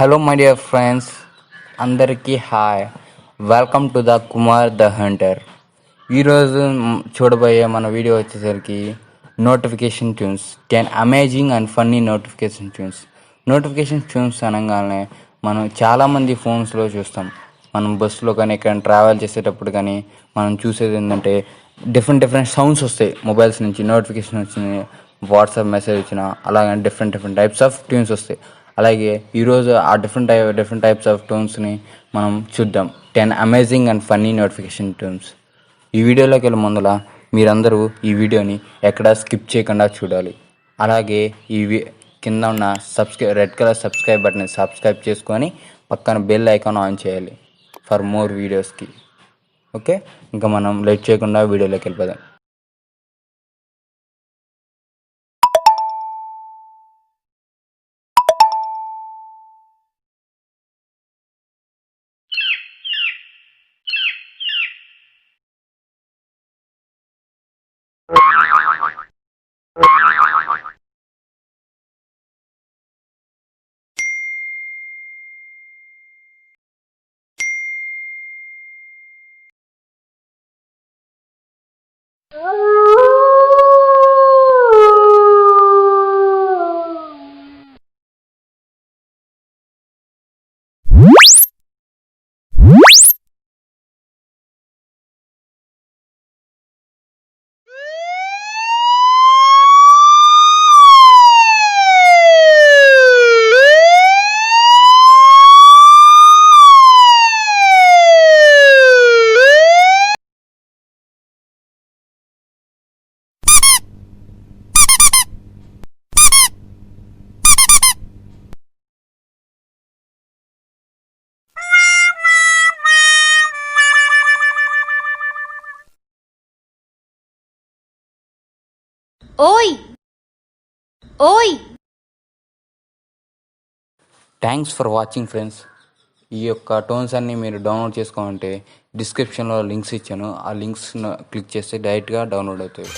Hello my dear friends, అందరికీ hi. Welcome to the Kumar the Hunter. ఈరోజు చూడబోయే మన వీడియో వచ్చేసరికి notification tunes, 10 amazing and funny notification tunes. Notification tunes అనగానే మనం చాలామంది ఫోన్స్లో చూస్తాం. మనం బస్సులో కానీ ఎక్కడైనా ట్రావెల్ చేసేటప్పుడు కానీ మనం చూసేది ఏంటంటే డిఫరెంట్ సౌండ్స్ వస్తాయి మొబైల్స్ నుంచి. నోటిఫికేషన్ వచ్చింది, వాట్సాప్ మెసేజ్ వచ్చిన, అలాగే డిఫరెంట్ టైప్స్ ఆఫ్ ట్యూన్స్ వస్తాయి. అలాగే ఈరోజు ఆ డిఫరెంట్ టైప్స్ ఆఫ్ ట్యూన్స్ని మనం చూద్దాం. 10 amazing and funny notification tunes. ఈ వీడియోలోకి వెళ్ళే ముందల మీరందరూ ఈ వీడియోని ఎక్కడా స్కిప్ చేయకుండా చూడాలి. అలాగే కింద ఉన్న రెడ్ కలర్ సబ్స్క్రైబ్ బటన్ని సబ్స్క్రైబ్ చేసుకొని పక్కన బెల్ ఐకాన్ ఆన్ చేయాలి ఫర్ మోర్ వీడియోస్కి. ఓకే, ఇంకా మనం లేట్ చేయకుండా వీడియోలోకి వెళ్ళిపోదాం. ఓయ్ ఓయ్ థ్యాంక్స్ ఫర్ వాచింగ్ ఫ్రెండ్స్. ఈ యొక్క టోన్స్ అన్నీ మీరు డౌన్లోడ్ చేసుకోవాలంటే డిస్క్రిప్షన్లో లింక్స్ ఇచ్చాను. ఆ లింక్స్ క్లిక్ చేస్తే డైరెక్ట్గా డౌన్లోడ్ అవుతాయి.